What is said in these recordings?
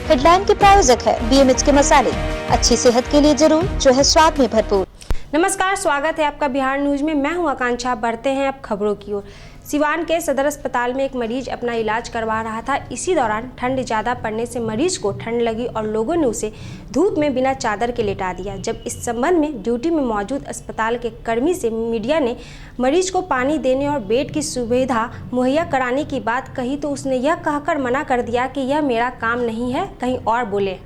Headline के प्रायोजक है BMH के मसाले, अच्छी सेहत के लिए जरूर, जो है स्वाद में भरपूर। नमस्कार, स्वागत है आपका बिहार न्यूज में। मैं हूं आकांक्षा। बढ़ते हैं अब खबरों की ओर। सिवान के सदर अस्पताल में एक मरीज अपना इलाज करवा रहा था। इसी दौरान ठंड ज़्यादा पड़ने से मरीज को ठंड लगी और लोगों ने उसे धूप में बिना चादर के लेटा दिया। जब इस संबंध में ड्यूटी में मौजूद अस्पताल के कर्मी से मीडिया ने मरीज को पानी देने और बेड की सुविधा मुहैया कराने की बात कही तो उसने यह कहकर मना कर दिया कि यह मेरा काम नहीं है, कहीं और बोले।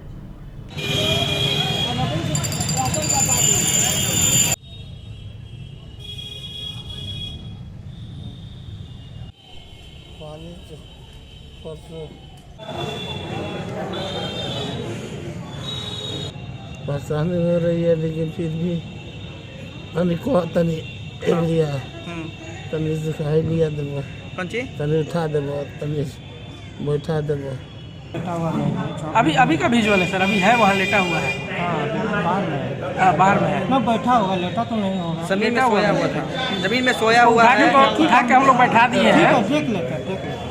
परेशानी हो रही है, लेकिन फिर भी तनी एरिया तनी सिखाई लिया देबो, तनी उठा देबो, तनी बैठा देबो। अभी का विजुअल है सर? अभी है वहाँ लेटा हुआ है? बाहर में है। मैं बैठा होगा, लेटा तो नहीं होगा। जमीन में सोया हुआ था, जमीन में सोया हुआ है। उठा के हम लोग बैठा दिए हैं। देख लेते।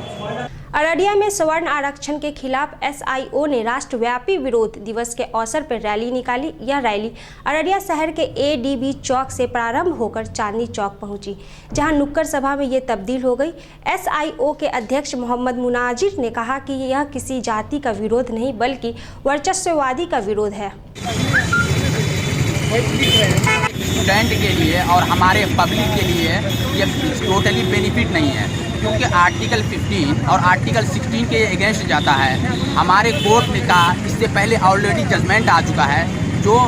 अररिया में सवर्ण आरक्षण के खिलाफ SIO ने राष्ट्रव्यापी विरोध दिवस के अवसर पर रैली निकाली। यह रैली अररिया शहर के ADB चौक से प्रारंभ होकर चांदनी चौक पहुंची, जहां नुक्कड़ सभा में ये तब्दील हो गई। SIO के अध्यक्ष मोहम्मद मुनाजिर ने कहा कि यह किसी जाति का विरोध नहीं बल्कि वर्चस्ववादी का विरोध है। स्टूडेंट के लिए और हमारे पब्लिक के लिए ये टोटली बेनिफिट नहीं है, क्योंकि आर्टिकल 15 और आर्टिकल 16 के अगेंस्ट जाता है। हमारे कोर्ट ने कहा, इससे पहले ऑलरेडी जजमेंट आ चुका है, जो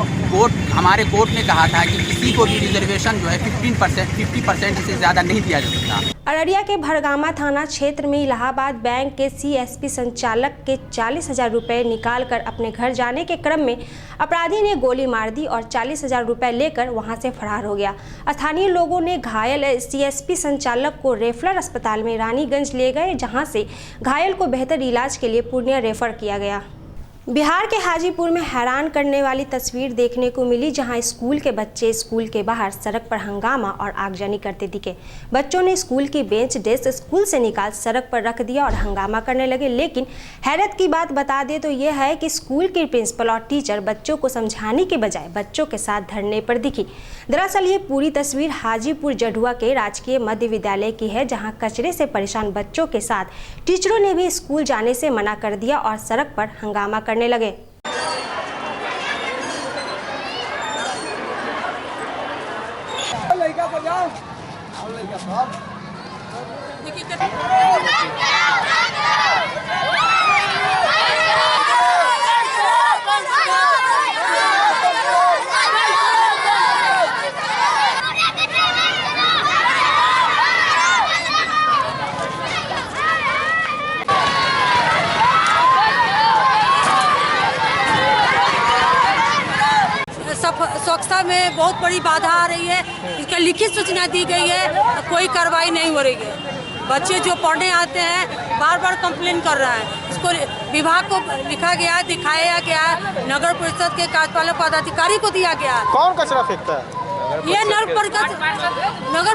हमारे कोर्ट ने कहा था कि किसी को भी रिजर्वेशन जो है 50% से ज़्यादा नहीं दिया जा सकता। अररिया के भरगामा थाना क्षेत्र में इलाहाबाद बैंक के CSP संचालक के 40,000 रुपये निकाल कर अपने घर जाने के क्रम में अपराधी ने गोली मार दी और 40,000 रुपये लेकर वहां से फरार हो गया। स्थानीय लोगों ने घायल CSP संचालक को रेफरल अस्पताल में रानीगंज ले गए, जहां से घायल को बेहतर इलाज के लिए पूर्णिया रेफर किया गया। बिहार के हाजीपुर में हैरान करने वाली तस्वीर देखने को मिली, जहां स्कूल के बच्चे स्कूल के बाहर सड़क पर हंगामा और आगजनी करते दिखे। बच्चों ने स्कूल की बेंच डेस्क स्कूल से निकाल सड़क पर रख दिया और हंगामा करने लगे। लेकिन हैरत की बात बता दे तो यह है कि स्कूल की प्रिंसिपल और टीचर बच्चों को समझाने के बजाय बच्चों के साथ धरने पर दिखी। दरअसल ये पूरी तस्वीर हाजीपुर जढ़ुआ के राजकीय मध्य विद्यालय की है, जहाँ कचरे से परेशान बच्चों के साथ टीचरों ने भी स्कूल जाने से मना कर दिया और सड़क पर हंगामा करने लगे। स्वच्छता में बहुत बड़ी बाधा आ रही है। इसका लिखित सूचना दी गई है, कोई कार्रवाई नहीं हो रही है। बच्चे जो पढ़ने आते हैं बार बार कंप्लेन कर रहा है। इसको विभाग को लिखा गया, दिखाया गया, नगर परिषद के कार्यपालक पदाधिकारी को दिया गया। कौन कचरा फेंकता है? ये नगर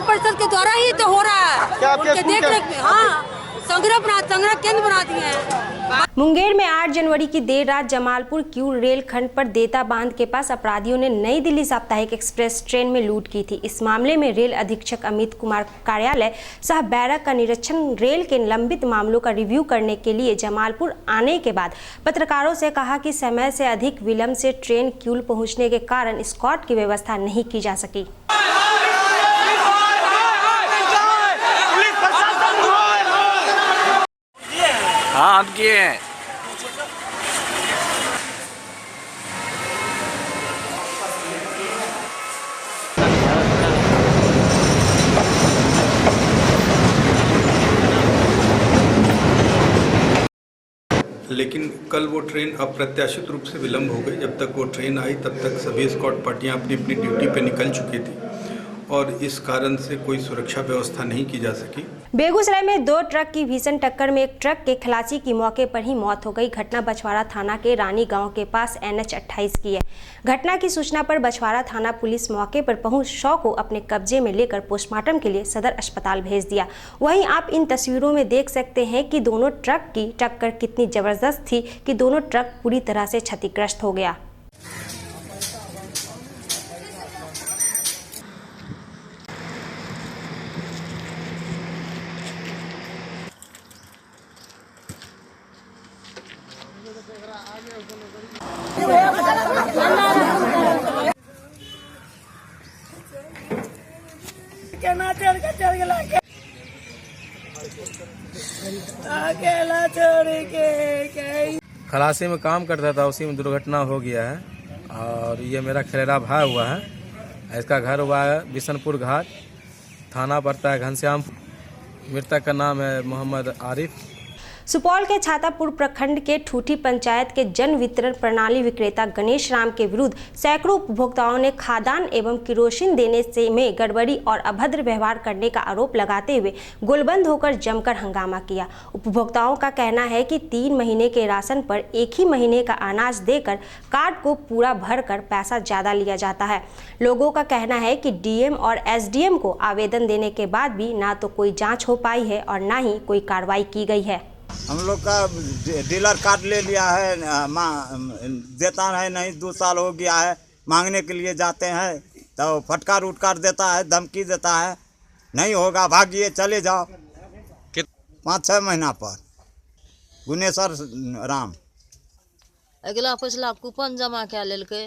परिषद के द्वारा ही तो हो रहा है। क्या आपके देख रेख में? हाँ, संग्रह केंद्र बना दिए हैं। मुंगेर में 8 जनवरी की देर रात जमालपुर क्यू रेल खंड पर देता बांध के पास अपराधियों ने नई दिल्ली साप्ताहिक एक्सप्रेस ट्रेन में लूट की थी। इस मामले में रेल अधीक्षक अमित कुमार कार्यालय सह बैरक का निरीक्षण रेल के लंबित मामलों का रिव्यू करने के लिए जमालपुर आने के बाद पत्रकारों से कहा कि समय से अधिक विलंब से ट्रेन क्यूल पहुंचने के कारण स्कॉट की व्यवस्था नहीं की जा सकी। हाँ, हम किए हैं। लेकिन कल वो ट्रेन अप्रत्याशित रूप से विलंब हो गई। जब तक वो ट्रेन आई तब तक सभी स्कॉट पार्टियां अपनी अपनी ड्यूटी पे निकल चुकी थी और इस कारण से कोई सुरक्षा व्यवस्था नहीं की जा सकी। बेगूसराय में 2 ट्रक की भीषण टक्कर में एक ट्रक के खलासी की मौके पर ही मौत हो गई। घटना बछवाड़ा थाना के रानी गांव के पास NH 28 की है। घटना की सूचना पर बछवाड़ा थाना पुलिस मौके पर पहुंच शव को अपने कब्जे में लेकर पोस्टमार्टम के लिए सदर अस्पताल भेज दिया। वहीं आप इन तस्वीरों में देख सकते हैं कि दोनों ट्रक की टक्कर कितनी जबरदस्त थी कि दोनों ट्रक पूरी तरह से क्षतिग्रस्त हो गया। खलासी में काम करता था, उसी में दुर्घटना हो गया है। और ये मेरा खलेरा भाई हुआ है। इसका घर हुआ है बिशनपुर घाट, थाना पड़ता है घनश्याम। मृतक का नाम है मोहम्मद आरिफ। सुपौल के छातापुर प्रखंड के ठूठी पंचायत के जन वितरण प्रणाली विक्रेता गणेश राम के विरुद्ध सैकड़ों उपभोक्ताओं ने खाद्यान्न एवं किरोसिन देने से में गड़बड़ी और अभद्र व्यवहार करने का आरोप लगाते हुए गोलबंद होकर जमकर हंगामा किया। उपभोक्ताओं का कहना है कि 3 महीने के राशन पर 1 ही महीने का अनाज देकर कार्ड को पूरा भरकर पैसा ज्यादा लिया जाता है। लोगों का कहना है कि DM और SDM को आवेदन देने के बाद भी ना तो कोई जाँच हो पाई है और न ही कोई कार्रवाई की गई है। हम लोग का डीलर कार्ड ले लिया है, देता है नहीं, 2 साल हो गया है। मांगने के लिए जाते हैं तो फटकार उटकार देता है, धमकी देता है, नहीं होगा भागिए चले जाओ। 5-6 महीना पर गुनेश्वर राम अगला पिछला कूपन जमा क्या लेलकै,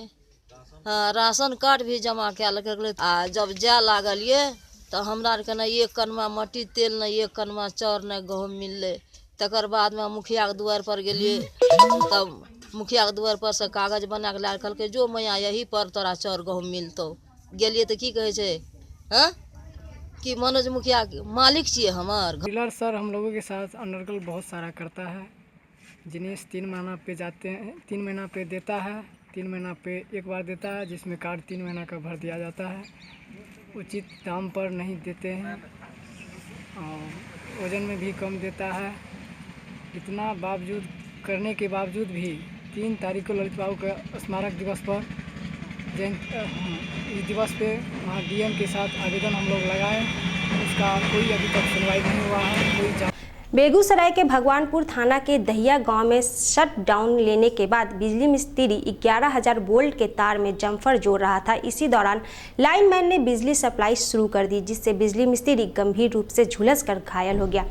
राशन कार्ड भी जमा क्या लेलकै। आ जब जाए लागल ये तो हमरा आर के न 1 कनवा मट्टी तेल न 1 कनवा चाउर न गहूम मिललै। तकर बाद में मुखिया के द्वार पर गेलिए, तब मुखिया के द्वार पर से कागज बना के लाल कहलकै जो मैया यही पर तोरा चाउर गहूम मिलतौ। गेलिए तो की कहे छे कि मनोज मुखिया मालिक छिए हमार। डीलर सर हम लोगों के साथ अनर्गल बहुत सारा करता है। जिनिस 3 महीना पे जाते हैं, 3 महीना पे देता है, 3 महीना पे एक बार देता है, जिसमें कार्ड 3 महीना का भर दिया जाता है। उचित दाम पर नहीं देते हैं और वजन में भी कम देता है। इतना बावजूद करने के बावजूद भी 3 तारीख को ललित बाबू के स्मारक दिवस पर इस दिवस पे वहाँ DM के साथ आवेदन हम लोग लगाए, उसका कोई अभी तक सुनवाई नहीं हुआ है। कोई बेगूसराय के भगवानपुर थाना के दहिया गांव में शट डाउन लेने के बाद बिजली मिस्त्री 11,000 वोल्ट के तार में जम्फर जोड़ रहा था। इसी दौरान लाइनमैन ने बिजली सप्लाई शुरू कर दी, जिससे बिजली मिस्त्री गंभीर रूप से झुलसकर घायल हो गया।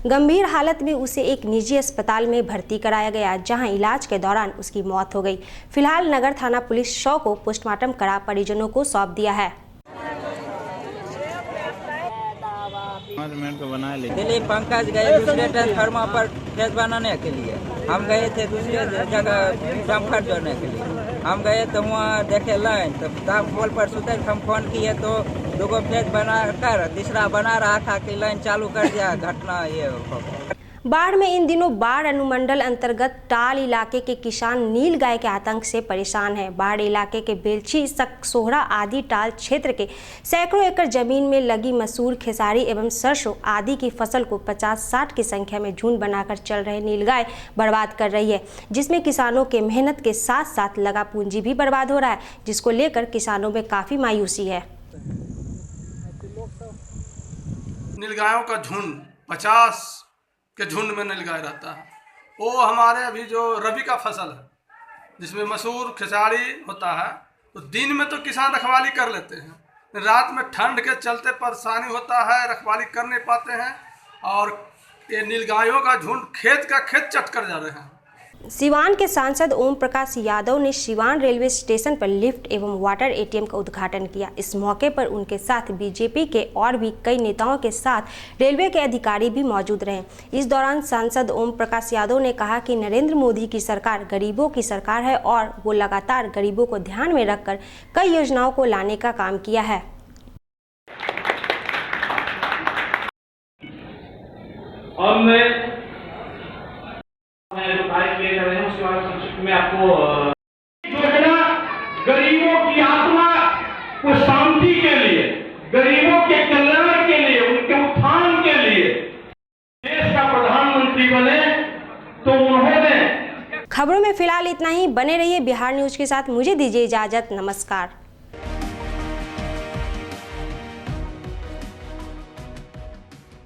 गंभीर हालत में उसे एक निजी अस्पताल में भर्ती कराया गया, जहां इलाज के दौरान उसकी मौत हो गई। फिलहाल नगर थाना पुलिस शव को पोस्टमार्टम करा परिजनों को सौंप दिया है। दिल्ली पंकज गए दूसरे ट्रांसफार्मर पर फेस बनाने के लिए, हम गए थे दूसरे जगह जम्फर जोड़ने के लिए। हम गए तो वहाँ देखे लाइन, तो पोल पर सुते हम फोन किए तो 2 फेस बना कर तीसरा बना रहा था कि लाइन चालू कर दिया। घटना ये हो। बाढ़ में इन दिनों बाढ़ अनुमंडल अंतर्गत टाल इलाके के किसान नील गाय के आतंक से परेशान हैं। बाढ़ इलाके के बेलछी, सोहरा आदि टाल क्षेत्र के सैकड़ों एकड़ जमीन में लगी मसूर, खेसारी एवं सरसों आदि की फसल को 50-60 की संख्या में झुंड बनाकर चल रहे नीलगाय बर्बाद कर रही है, जिसमें किसानों के मेहनत के साथ साथ लगा पूंजी भी बर्बाद हो रहा है, जिसको लेकर किसानों में काफी मायूसी है। नीलगायों का झुंड 50 के झुंड में नीलगाय रहता है। वो हमारे अभी जो रबी का फसल है, जिसमें मसूर खेसारी होता है, तो दिन में तो किसान रखवाली कर लेते हैं, रात में ठंड के चलते परेशानी होता है, रखवाली कर नहीं पाते हैं और ये नीलगायों का झुंड खेत का खेत चट कर जा रहे हैं। सिवान के सांसद ओम प्रकाश यादव ने सिवान रेलवे स्टेशन पर लिफ्ट एवं वाटर ATM का उद्घाटन किया। इस मौके पर उनके साथ बीजेपी के और भी कई नेताओं के साथ रेलवे के अधिकारी भी मौजूद रहे। इस दौरान सांसद ओम प्रकाश यादव ने कहा कि नरेंद्र मोदी की सरकार गरीबों की सरकार है और वो लगातार गरीबों को ध्यान में रखकर कई योजनाओं को लाने का काम किया है। और मैं किए जा रहे हैं उसके बारे में संक्षिप्त में आपको योजना गरीबों की आत्मा को शांति के लिए, गरीबों के कल्याण के लिए, उनके उत्थान के लिए देश का प्रधानमंत्री बने तो उन्होंने। खबरों में फिलहाल इतना ही। बने रहिए बिहार न्यूज के साथ। मुझे दीजिए इजाजत। नमस्कार।